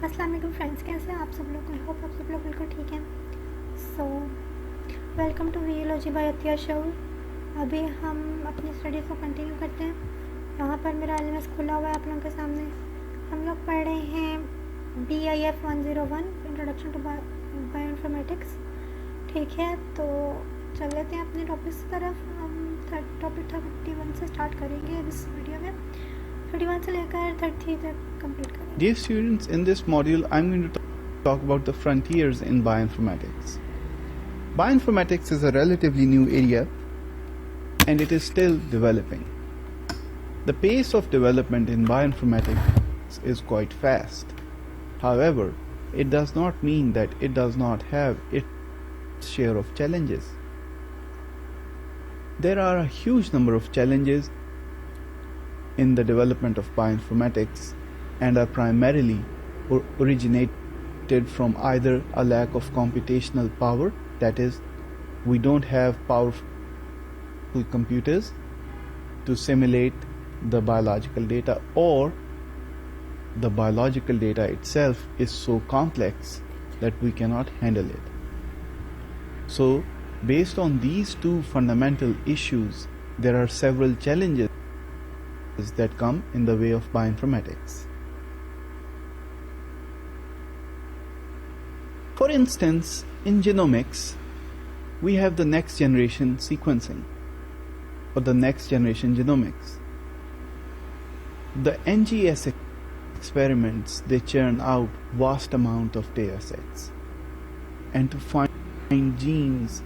अस्सलाम वालेकुम फ्रेंड्स, कैसे हैं आप सब लोग? आई होप आप सब लोग बिल्कुल ठीक हैं। So welcome to Vlogy by Atiya show. अभी हम अपनी स्टडीज़ को कंटिन्यू करते हैं। यहाँ पर मेरा एलएमएस खुला हुआ है आप लोगों के सामने। हम लोग पढ़ रहे हैं BIF101 इंट्रोडक्शन टू बायोइन्फॉर्मेटिक्स। ठीक है, तो चल लेते हैं अपने टॉपिक्स की तरफ। हम टॉपिक 31 से स्टार्ट करेंगे इस वीडियो में। 31 से लेकर 33 तक कंप्लीट करेंगे। Dear students, in this module, I'm going to talk about the frontiers in bioinformatics. Bioinformatics is a relatively new area and it is still developing. The pace of development in bioinformatics is quite fast. However, it does not mean that it does not have its share of challenges. There are a huge number of challenges in the development of bioinformatics and are primarily originated from either a lack of computational power, that is, we don't have powerful computers to simulate the biological data, or the biological data itself is so complex that we cannot handle it. So, based on these two fundamental issues, there are several challenges that come in the way of bioinformatics. For instance, in genomics, we have the next generation sequencing or the next generation genomics. The NGS experiments, they churn out vast amount of data sets, and to find genes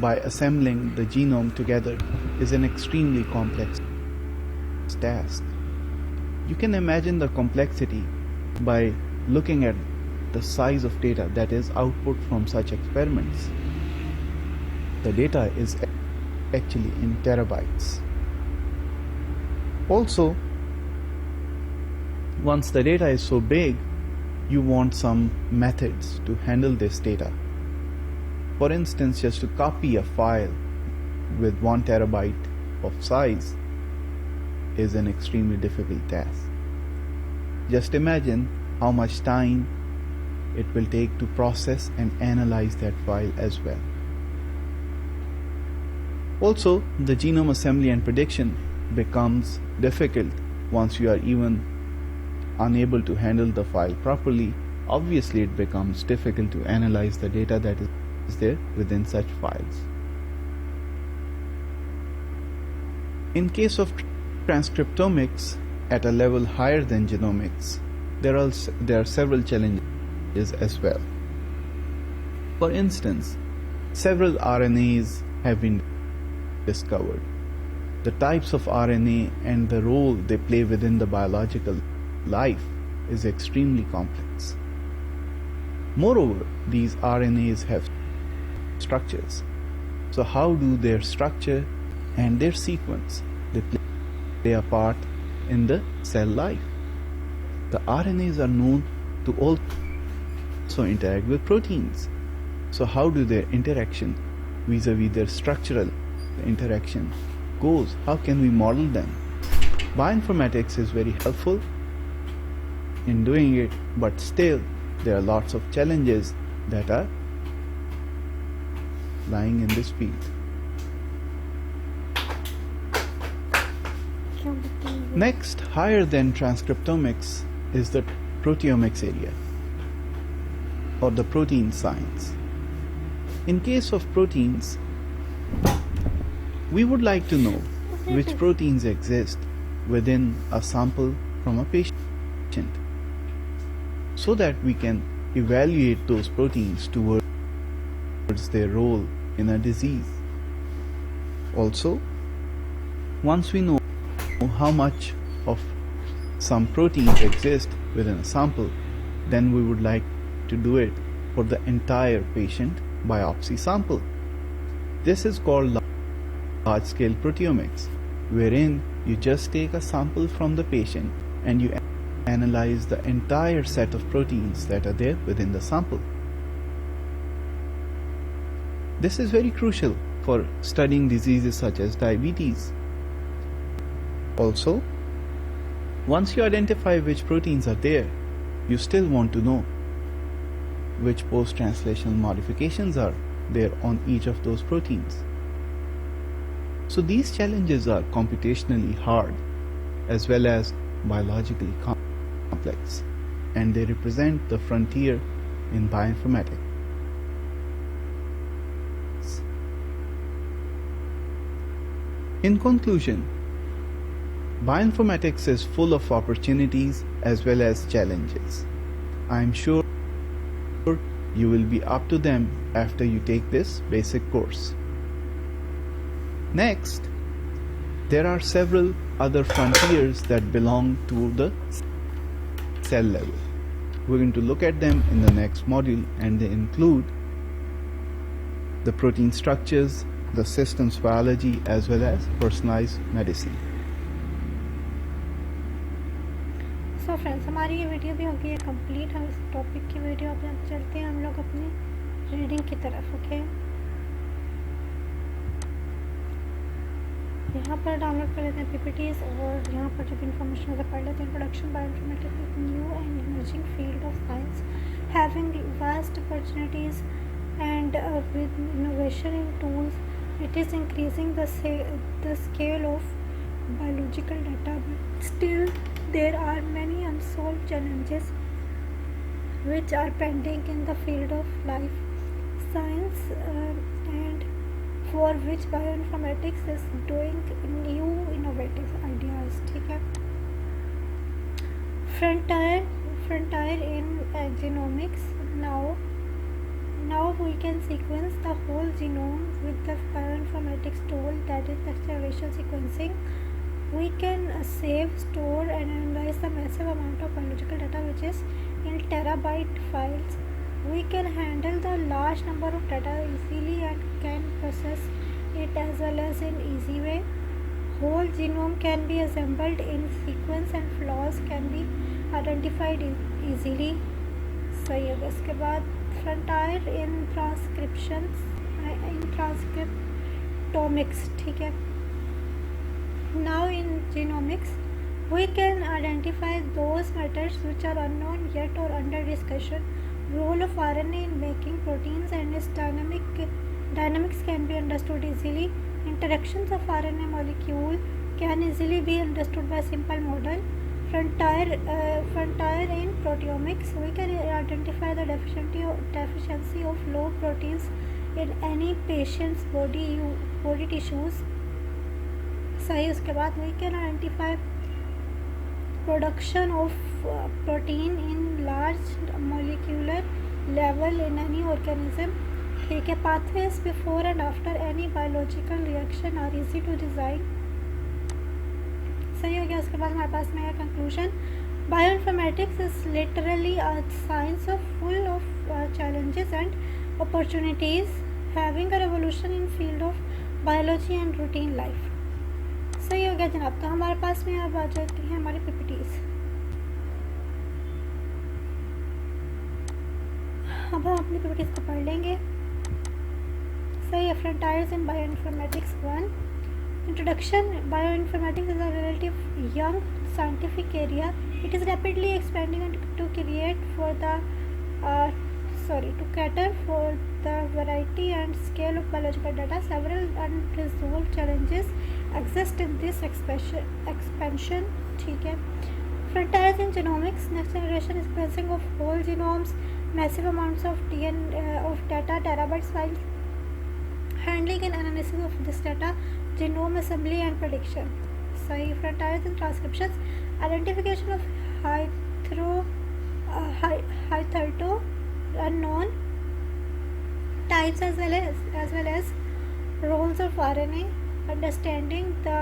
by assembling the genome together is an extremely complex task. You can imagine the complexity by looking at the size of data that is output from such experiments. The data is actually in terabytes. Also, once the data is so big, you want some methods to handle this data. For instance, just to copy a file with 1 terabyte of size is an extremely difficult task. Just imagine how much time it will take to process and analyze that file as well. Also, the genome assembly and prediction becomes difficult once you are even unable to handle the file properly. Obviously, it becomes difficult to analyze the data that is there within such files. In case of transcriptomics at a level higher than genomics, there are several challenges as well. For instance, several RNAs have been discovered. The types of RNA and the role they play within the biological life is extremely complex. Moreover, these RNAs have structures. So how do their structure and their sequence they play a part in the cell life? The RNAs are known to also interact with proteins. So how do their interaction vis-a-vis their structural interaction goes? How can we model them? Bioinformatics is very helpful in doing it, but still there are lots of challenges that are lying in this field. Next, higher than transcriptomics is the proteomics area, or the protein science. In case of proteins, we would like to know which proteins exist within a sample from a patient, so that we can evaluate those proteins towards their role in a disease. Also, once we know how much of some proteins exist within a sample, then we would like to do it for the entire patient biopsy sample. This is called large-scale proteomics, wherein you just take a sample from the patient and you analyze the entire set of proteins that are there within the sample. This is very crucial for studying diseases such as diabetes. Also, once you identify which proteins are there, you still want to know which post-translational modifications are there on each of those proteins. So these challenges are computationally hard as well as biologically complex, and they represent the frontier in bioinformatics. In conclusion, bioinformatics is full of opportunities as well as challenges. I am sure you will be up to them after you take this basic course. Next, there are several other frontiers that belong to the cell level. We're going to look at them in the next module, and they include the protein structures, the systems biology, as well as personalized medicine. So friends, हमारी ये video भी होगी है complete. हम इस topic की video अब चलते हैं हम लोग अपनी रीडिंग की तरफ। ओके, यहाँ पर डाउनलोड कर लेते हैं पीपीटीज, और यहाँ पर जो भी इंफॉर्मेशन है पढ़ लेते हैं। Introduction bioinformatics, new and emerging field of science having vast opportunities and with innovation in tools, it is increasing the scale of biological data, but still there are many unsolved challenges which are pending in the field of life science, and for which bioinformatics is doing new innovative ideas. ठीक है, frontier in genomics. Now we can sequence the whole genome with the bioinformatics tool, that is next generation sequencing. We can save, store and analyze the massive amount of biological data which is in terabyte files. We can handle the large number of data easily and can process it as well as in easy way. Whole genome can be assembled in sequence and flaws can be identified easily. सही है। इसके बाद frontier इन transcriptomics. ठीक है, now in genomics we can identify those matters which are unknown yet or under discussion. Role of RNA in making proteins and its dynamics can be understood easily. Interactions of RNA molecule can easily be understood by simple model. Frontier in proteomics, we can identify the deficiency of low proteins in any patient's body tissues. सही। उसके बाद we can identify production of protein in large molecular level in any organism. ठीक है, pathways before and after any biological reaction are easy to design. सही हो गया। उसके बाद हमारे पास में है conclusion. Bioinformatics is literally a science of full of challenges and opportunities, having a revolution in field of biology and routine life. सही हो गया जनाब। तो हमारे पास में अब आ जाती है हमारी पीपीटीज। अब हम अपनी पीपीटीज को पढ़ लेंगे। सही है। Frontiers in bioinformatics 1। Introduction. Bioinformatics is a relatively young scientific area. It is rapidly expanding and to cater for the variety and scale of biological data. Several unresolved challenges exist in this expansion. ठीक है। Frontiers in genomics. Next generation sequencing of whole genomes, massive amounts of data, terabytes files. Handling and analysis of this data, genome assembly and prediction. सही। Frontiers in transcriptions, identification of hitherto unknown types as well as roles of RNA, understanding the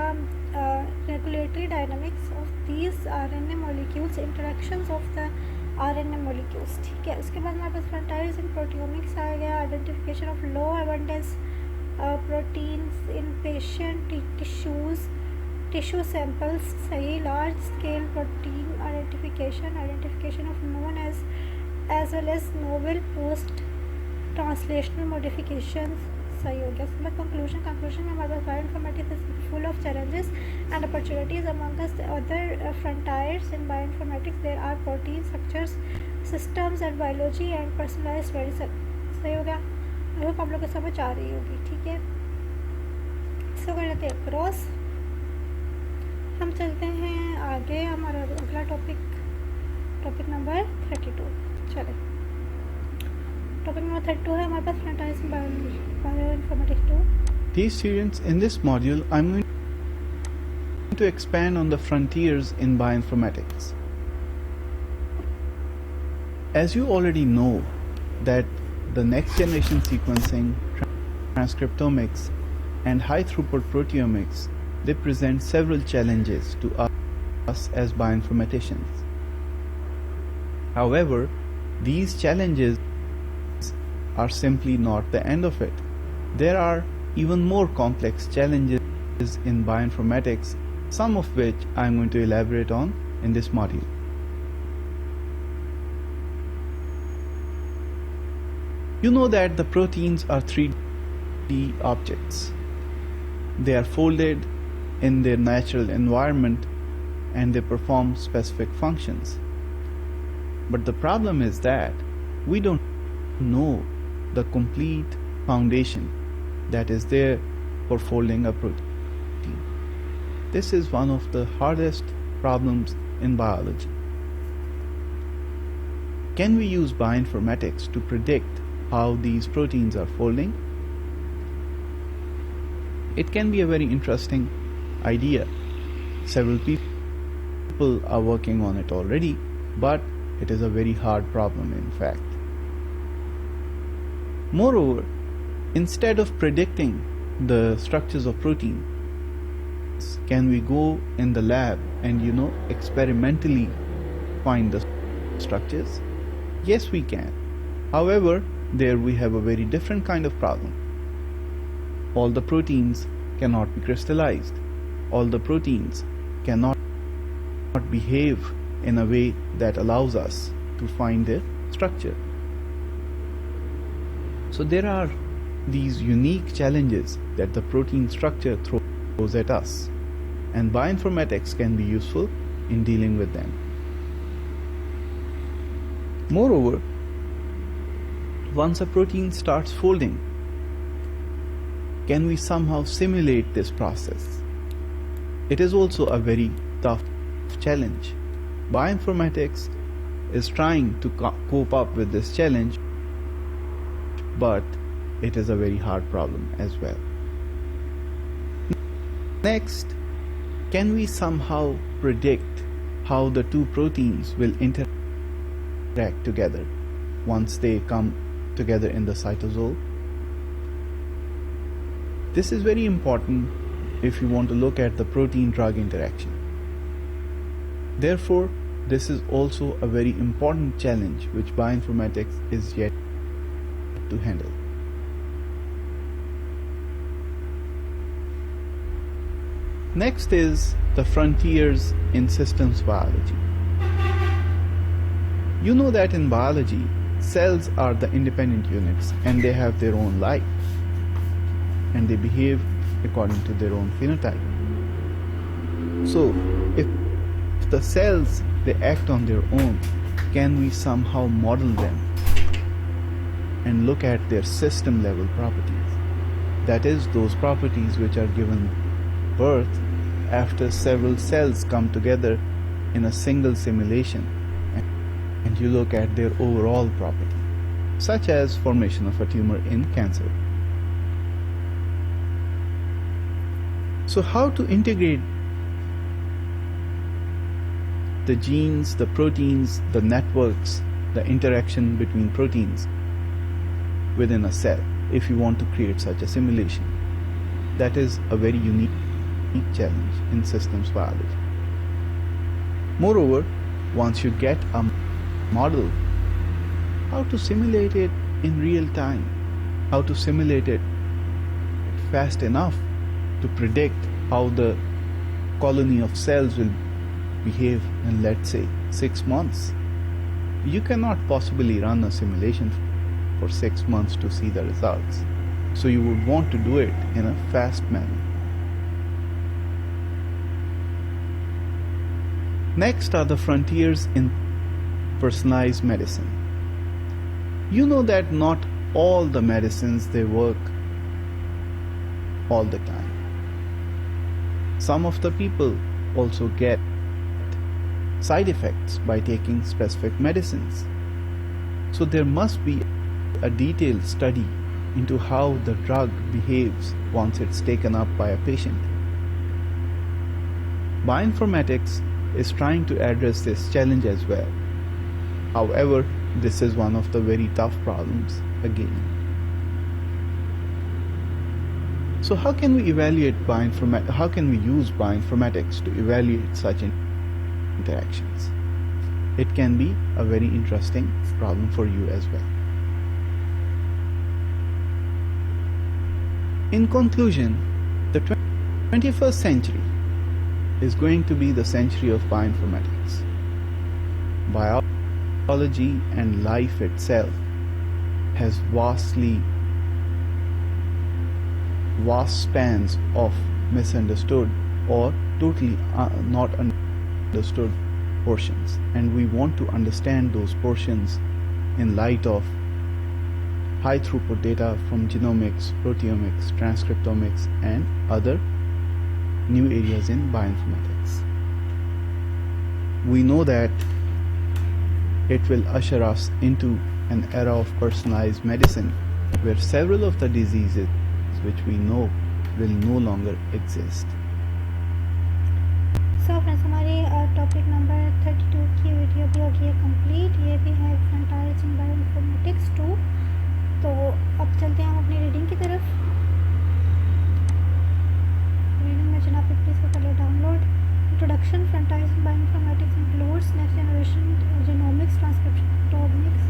regulatory dynamics of these RNA molecules, interactions of the RNA molecules. ठीक है। उसके बाद हमारे पास frontiers in proteomics आ गया, identification of low abundance proteins in patient tissue samples. सही। large scale protein identification of known as well as novel post translational modifications. सही हो गया. So conclusion में हमारे पास bioinformatics is full of challenges and opportunities. Among the other frontiers in bioinformatics there are protein structures, systems and biology and personalized medicine. सही हो गया. I hope आप लोग को समझ आ रही होगी. ठीक है, इसको कर लेते हैं क्रॉस. हम चलते हैं आगे. हमारा अगला टॉपिक नंबर 32. चले, टॉपिक नंबर 32 है हमारे पास फ्रंटाइज bioinformatics-II. Dear students, in this module I'm going to expand on the frontiers in bioinformatics. As you already know that the next generation sequencing, transcriptomics and high throughput proteomics, they present several challenges to us as bioinformaticians. However, these challenges are simply not the end of it. There are even more complex challenges in bioinformatics, some of which I am going to elaborate on in this module. You know that the proteins are 3D objects. They are folded in their natural environment and they perform specific functions. But the problem is that we don't know the complete foundation that is there for folding a protein. This is one of the hardest problems in biology. Can we use bioinformatics to predict how these proteins are folding? It can be a very interesting idea. Several people are working on it already, but it is a very hard problem in fact. Moreover, instead of predicting the structures of proteins, can we go in the lab and experimentally find the structures? Yes, we can. However, there we have a very different kind of problem. All the proteins cannot be crystallized. All the proteins cannot behave in a way that allows us to find their structure. So there are these unique challenges that the protein structure throws at us, and bioinformatics can be useful in dealing with them. Moreover, once a protein starts folding, can we somehow simulate this process? It is also a very tough challenge. Bioinformatics is trying to cope up with this challenge, but it is a very hard problem as well. Next, can we somehow predict how the two proteins will interact together once they come together in the cytosol? This is very important if you want to look at the protein-drug interaction. Therefore, this is also a very important challenge which bioinformatics is yet to handle. Next is the frontiers in systems biology. You know that in biology, cells are the independent units and they have their own life and they behave according to their own phenotype. So, if the cells they act on their own, can we somehow model them and look at their system level properties? That is, those properties which are given birth after several cells come together in a single simulation, and you look at their overall property, such as formation of a tumor in cancer. So how to integrate the genes, the proteins, the networks, the interaction between proteins within a cell if you want to create such a simulation? That is a very unique challenge in systems biology. Moreover, once you get a model, how to simulate it in real time, how to simulate it fast enough to predict how the colony of cells will behave in, let's say, 6 months. You cannot possibly run a simulation for 6 months to see the results. so you would want to do it in a fast manner. Next are the frontiers in personalized medicine. You know that not all the medicines they work all the time. Some of the people also get side effects by taking specific medicines. So there must be a detailed study into how the drug behaves once it's taken up by a patient. Bioinformatics is trying to address this challenge as well. However, this is one of the very tough problems again. So how can we use bioinformatics to evaluate such interactions? It can be a very interesting problem for you as well. In conclusion, the 21st century is going to be the century of bioinformatics. Biology and life itself has vast spans of misunderstood or totally not understood portions, and we want to understand those portions in light of high throughput data from genomics, proteomics, transcriptomics, and other new areas in bioinformatics. We know that it will usher us into an era of personalized medicine where several of the diseases which we know will no longer exist. So friends, हमारी topic number 32 की video भी होगी complete. ये भी है frontiers in bioinformatics 2. तो अब चलते हैं हम अपनी रीडिंग की तरफ. रीडिंग में जनाब प्लीज़ को कर ले download. Introduction. Frontiers in bioinformatics includes next generation genomics, transcriptomics,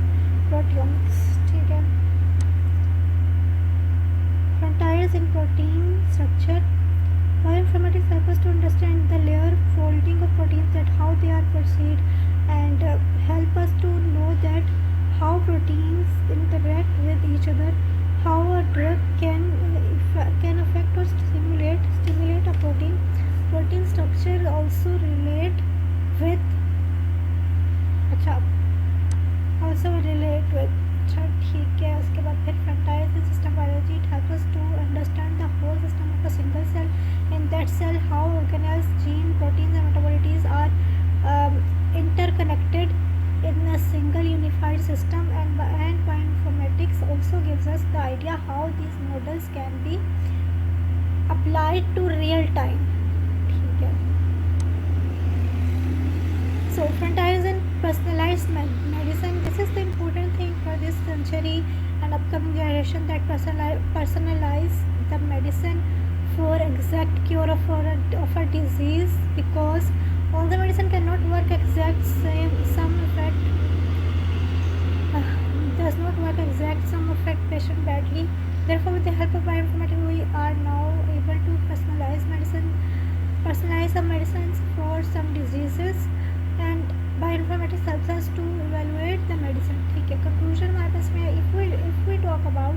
proteomics. ठीक है. Frontiers in protein structure. Bioinformatics help us to understand the layer folding of proteins, that how they are perceived, and help us to know that how proteins interact with each other, how a drug can affect or stimulate a protein. Protein structure also relate with ठीक है. उसके बाद फिर frontiers in system biology. It helps us to understand the whole system of a single cell. In that cell, how organelles, gene, proteins and metabolites are interconnected in a single unified system, and bioinformatics also gives us the idea how these models can be applied to real time. ठीक है. So frontiers in personalized medicine. This is the important thing for this century and upcoming generation, that personalize the medicine for exact cure of a disease, because all the medicine cannot work exact same. Some effect does not work exact. Some affect patient badly. Therefore, with the help of bioinformatics, we are now able to personalize some medicines for some diseases, and bioinformatics helps us to evaluate the medicine. ठीक है. Conclusion हमारे पास में, if we talk about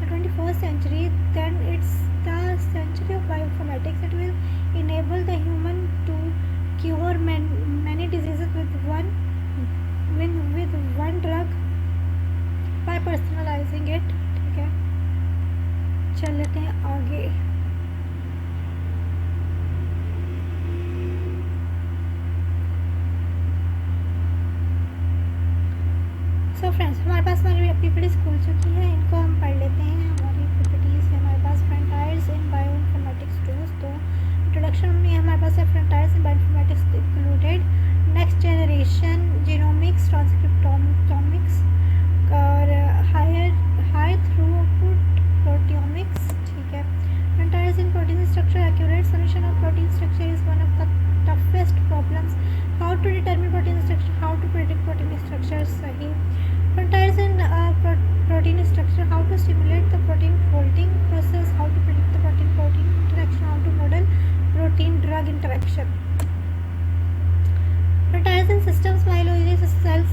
the 21st century, then it's the century of bioinformatics. It will enable the human to cure many diseases with one drug by personalizing it. ठीक है. चल लेते हैं आगे. सो फ्रेंड्स, हमारे पास हमारी पीपीटीज खुल चुकी है. इनको हम पढ़ लेते हैं. हमारी पीपीटीज है हमारे पास फ्रंटायर्स इन बायोइन्फॉर्मेटिक्स 2. तो इंट्रोडक्शन में हमारे पास है frontiers in bioinformatics included next generation genomics, transcriptomics और हाई थ्रूपुट प्रोटियोमिक्स. ठीक है. Frontiers in protein structure. Accurate solution of protein structure is one of the toughest problems. How to determine protein structure, how to predict protein structure. सही. Frontiers in protein structure. How to stimulate the protein folding process, how to predict the protein interaction, how to model protein drug interaction. Frontiers in systems biology. Cells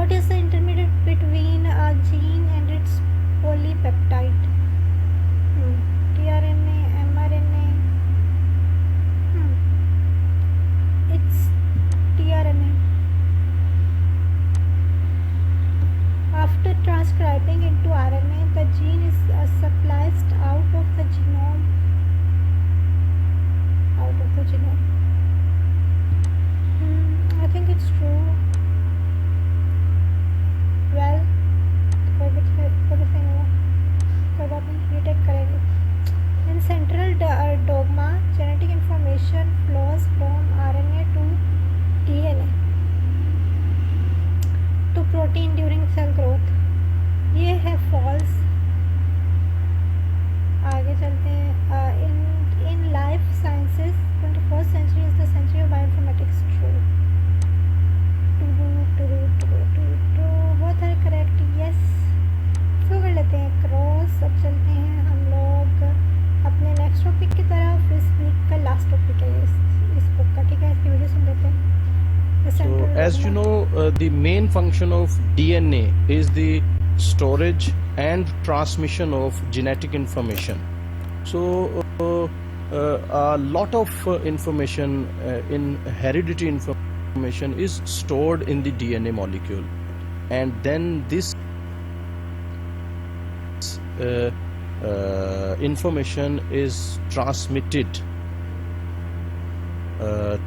What is the intermediate between a gene and its polypeptide? tRNA, mRNA. It's tRNA. After transcribing into RNA, the gene is spliced out of the genome. I think it's true. Well, कोई भी सही नहीं हुआ, कोई बात नहीं, retake करेंगे. In central dogma, genetic information flows from RNA to DNA to protein during cell growth. ये है false. आगे चलते हैं. In life sciences, 21st century is the century of bioinformatics. True. बहुत है correct. Yes. इसको कर लेते हैं क्रॉस. अब चलते हैं हम लोग अपने नेक्स्ट टॉपिक की तरफ. इस वीक का लास्ट टॉपिक है इस बुक का. ठीक है, इसकी वीडियो सुन लेते हैं. So, as you know, the main function of DNA is the storage and transmission of genetic information. So, a lot of information in hereditary information is stored in the DNA molecule, and then this information is transmitted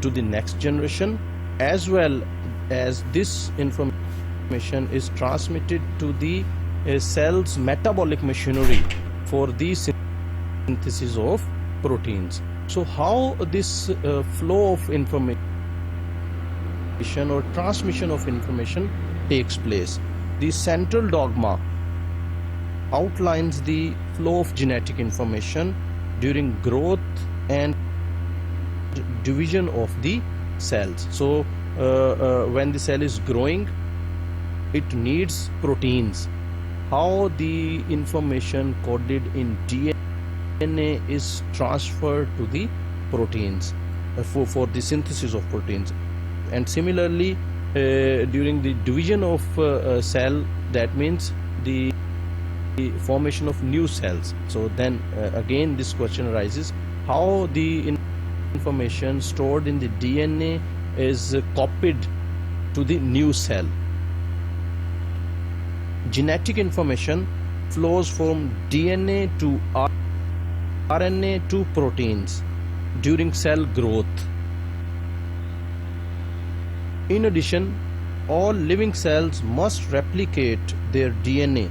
to the next generation, as well as this information is transmitted to the cell's metabolic machinery for the synthesis of proteins. So how this flow of information or transmission of information takes place? The central dogma outlines the flow of genetic information during growth and division of the cells. So when the cell is growing, it needs proteins. How the information coded in DNA is transferred to the proteins for the synthesis of proteins. And similarly, during the division of cell, that means the formation of new cells. So then again this question arises, how the information stored in the DNA is copied to the new cell. Genetic information flows from DNA to RNA to proteins during cell growth. In addition, all living cells must replicate their DNA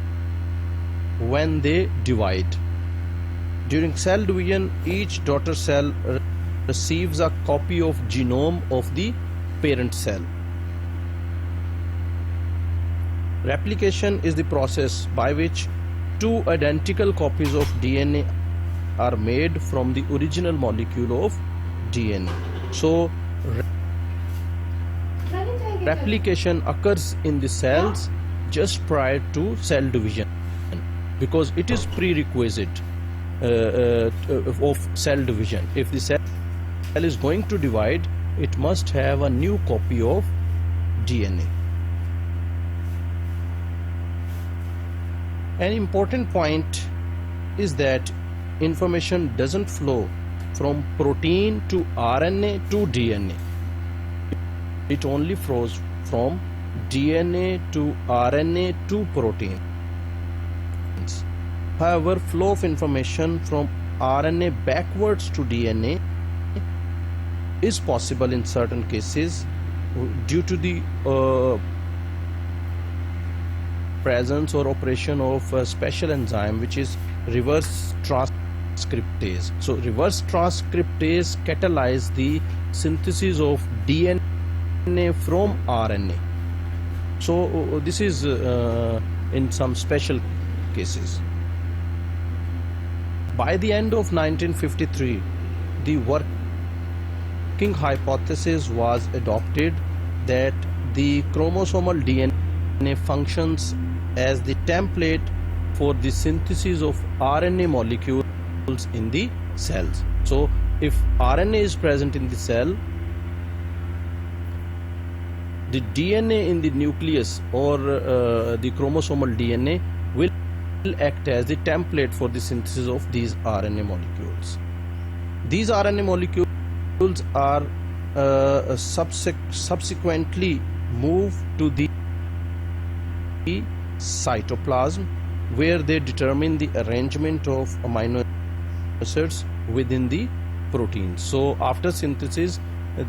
when they divide. During cell division, each daughter cell receives a copy of genome of the parent cell. Replication is the process by which two identical copies of DNA are made from the original molecule of DNA. So replication occurs in the cells just prior to cell division, because it is prerequisite of cell division. If the cell is going to divide, it must have a new copy of DNA. An important point is that information doesn't flow from protein to RNA to DNA. It only flows from DNA to RNA to protein. However, flow of information from RNA backwards to DNA is possible in certain cases due to the presence or operation of a special enzyme which is reverse transcriptase. So reverse transcriptase catalyzes the synthesis of DNA from RNA. So this is in some special cases. By the end of 1953, the working hypothesis was adopted that the chromosomal DNA functions as the template for the synthesis of RNA molecules in the cells. So if RNA is present in the cell, the DNA in the nucleus or the chromosomal DNA will act as the template for the synthesis of these RNA molecules. These RNA molecules are subsequently moved to the cytoplasm, where they determine the arrangement of amino acids within the protein. So after synthesis,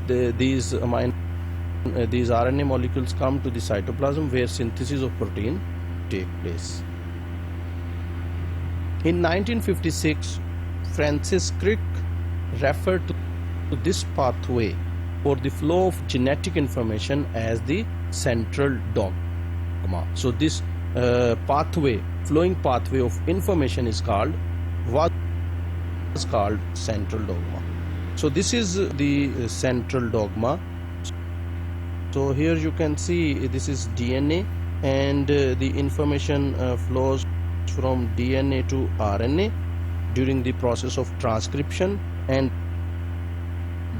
these RNA molecules come to the cytoplasm, where synthesis of protein take place. In 1956, Francis Crick referred to this pathway for the flow of genetic information as the central dogma. So this flowing pathway of information was called central dogma. So this is the central dogma. So here you can see this is DNA, and the information flows from DNA to RNA during the process of transcription, and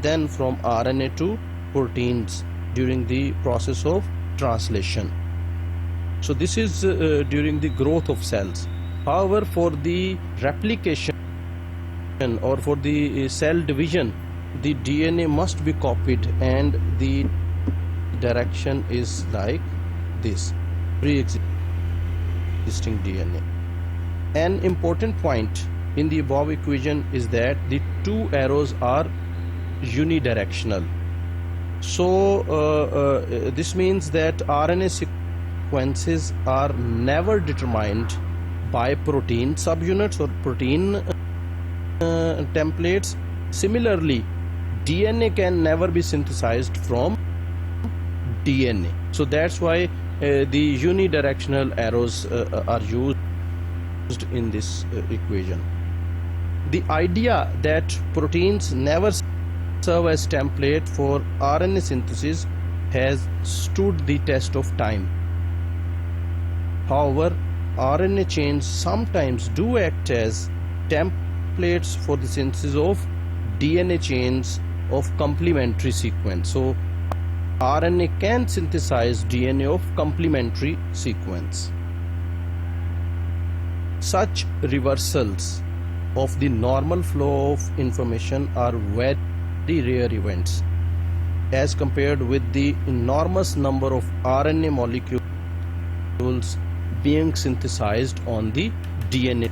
then from RNA to proteins during the process of translation. So this is during the growth of cells. However, for the replication or for the cell division, the DNA must be copied, and the direction is like this, pre-existing DNA. An important point in the above equation is that the two arrows are unidirectional. So this means that RNA sequences are never determined by protein subunits or protein templates. Similarly, DNA can never be synthesized from DNA. So that's why the unidirectional arrows are used in this equation. The idea that proteins never serve as template for RNA synthesis has stood the test of time. However, RNA chains sometimes do act as templates for the synthesis of DNA chains of complementary sequence. So RNA can synthesize DNA of complementary sequence. Such reversals of the normal flow of information are very rare events as compared with the enormous number of RNA molecules being synthesized on the DNA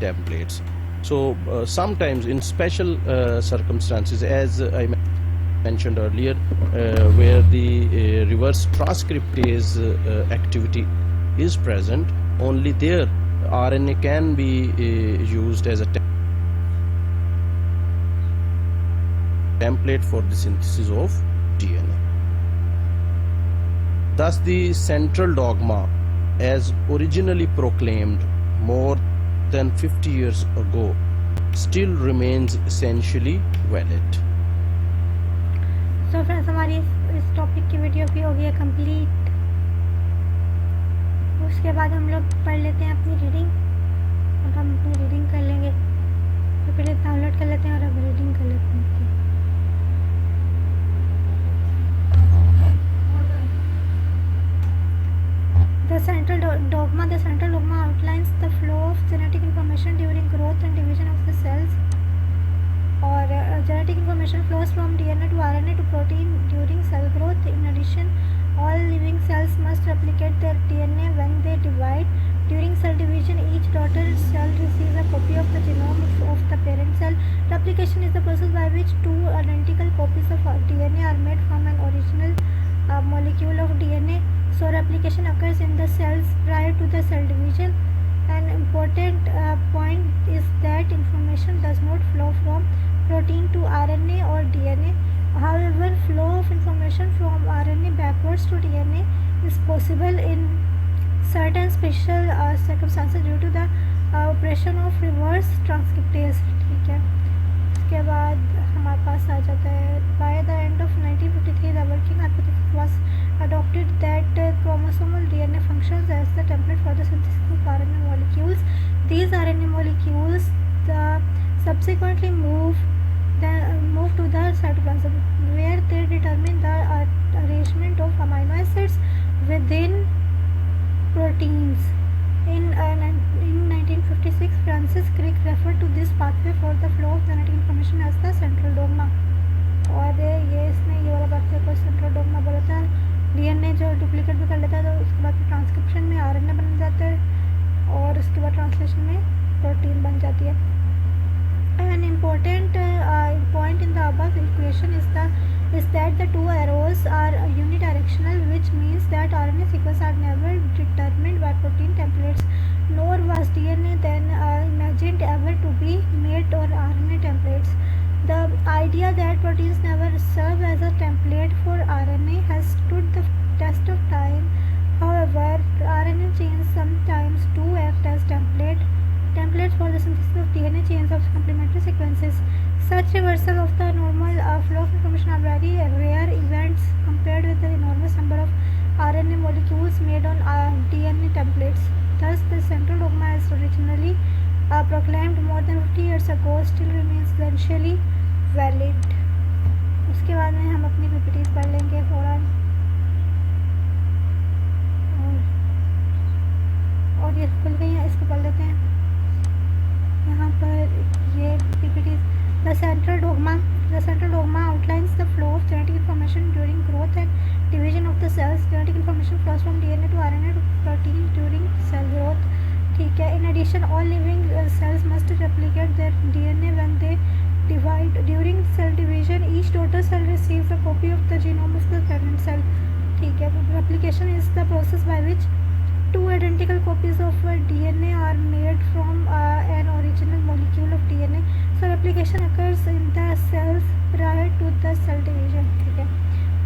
templates. So sometimes in special circumstances, as I mentioned earlier, where the reverse transcriptase activity is present, only there RNA can be used as a template for the synthesis of DNA. Thus, the central dogma, as originally proclaimed more than 50 years ago, still remains essentially valid. So friends, हमारी इस topic की video भी हो गई है complete. उसके बाद हम लोग पढ़ लेते हैं अपनी रीडिंग। अब हम अपनी रीडिंग कर लेंगे, तो पहले डाउनलोड कर लेते हैं और अब रीडिंग कर लेते हैं। The central dogma outlines the flow of genetic information during growth and division of the cells. Or genetic information flows from DNA to RNA to protein during cell growth. In addition, all living cells must replicate their DNA when they divide. During cell division, each daughter cell receives a copy of the genome of the parent cell. Replication is the process by which two identical copies of DNA are made from an original molecule of DNA. So replication occurs in the cells prior to the cell division. An important point is that information does not flow from protein to RNA or DNA. However, flow of information from RNA backwards to DNA is possible in certain special circumstances due to the operation of reverse transcriptase. ठीक है, इसके बाद हमारे पास आ जाता है by the end of 1953 the working hypothesis was adopted that chromosomal DNA functions as the template for the synthesis of RNA molecules. These RNA molecules subsequently move to the cytoplasm, where they determine duplicate भी कर लेता है, तो उसके बाद transcription में RNA बन जाता है और उसके बाद ट्रांसलेशन में प्रोटीन बन जाती है. An important point in the above equation is that the two arrows are unidirectional, which means that RNA sequences are never determined by protein templates, nor was DNA then imagined ever to be made on RNA templates. The idea that proteins never serve as a template for RNA has stood the test of time. However, RNA chains sometimes do act as templates for the synthesis of DNA chains of complementary sequences. Such reversal of the normal flow of information are very rare events compared with the enormous number of RNA molecules made on DNA templates. Thus, the central dogma as originally proclaimed more than 50 years ago still remains essentially valid. उसके बाद में हम अपनी PPTs पढ़ लेंगे फ़ौरन. और ये खुल गई हैं, इसको पढ़ लेते हैं. यहाँ पर ये PPTs. The central dogma outlines the flow of genetic information during growth and division of the cells. Genetic information flows from DNA to RNA to protein during cell growth. ठीक है. In addition, all living cells must replicate their DNA when they divide. During cell division, each daughter cell receives a copy of the genome of the parent cell. ठीक है. Replication is the process by which two identical copies of DNA are made from an original molecule of DNA. So replication occurs in the cells prior to the cell division. ठीक है.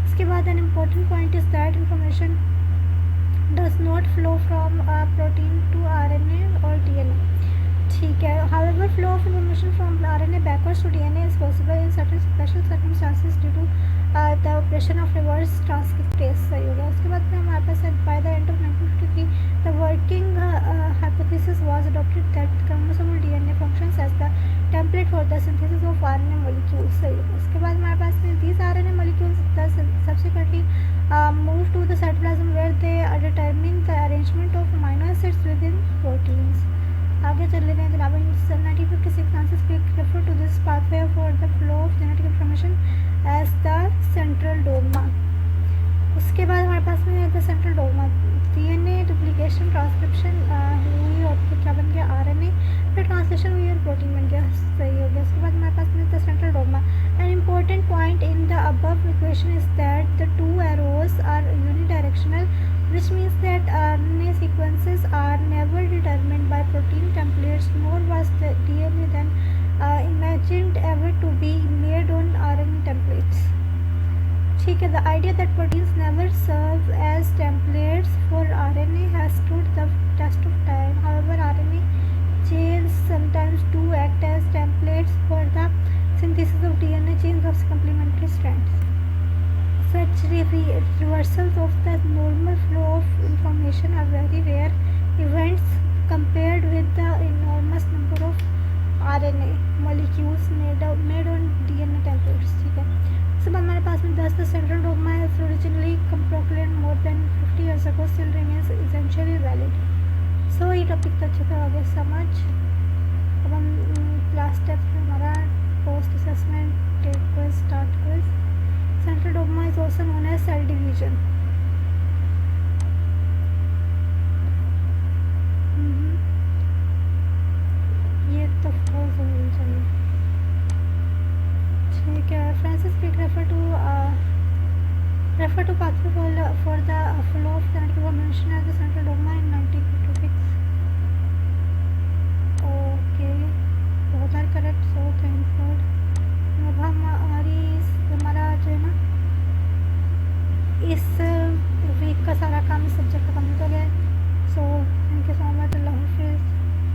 इसके बाद an important point is that information does not flow from protein to RNA or DNA. ठीक है. However, flow of information from RNA backwards to DNA is possible in certain special circumstances due to the operation of reverse transcriptase. सही हो गया. उसके बाद में हमारे पास by the end of 1953 the working hypothesis was adopted that chromosomal DNA functions as the template for the synthesis of RNA molecules. सही हो गया. उसके बाद हमारे पास में these RNA molecules thus subsequently move to the cytoplasm where they determine the arrangement of amino acids within proteins. आगे चल लेते हैं जनाब. In 1956 Francis Crick referred to this pathway for the flow of genetic information as the central dogma. उसके बाद हमारे पास में the central dogma. DNA duplication transcription हुई और फिर क्या बन गया RNA, फिर ट्रांसलेशन हुई और प्रोटीन बन गया. सही हो गया. उसके बाद हमारे पास में the central dogma. An important point in the above equation is that the two arrows are unidirectional, which means that RNA sequences are never determined by protein templates, nor was the DNA then imagined ever to be made on RNA templates. ठीक है. The idea that proteins never serve as templates for RNA has stood the test of time. However, RNA chains sometimes do act as templates for the synthesis of DNA chains of complementary strands. Such reversals of the normal flow of information are very rare events compared with the enormous number of RNA molecules made on DNA templates. ठीक है. सब हमारे पास में 10 the central dogma is originally proclaimed more than 50 years ago still remains essentially valid. So ये topic तो अच्छे से हो गया समझ. अब हम लास्ट स्टेप हमारा post assessment take quiz start quiz. Central dogma is also known as cell division. ये तो फॉल्स होनी चाहिए. ठीक है. Francis Crick refer to pathway for the flow of genetic information as the central dogma in 1953.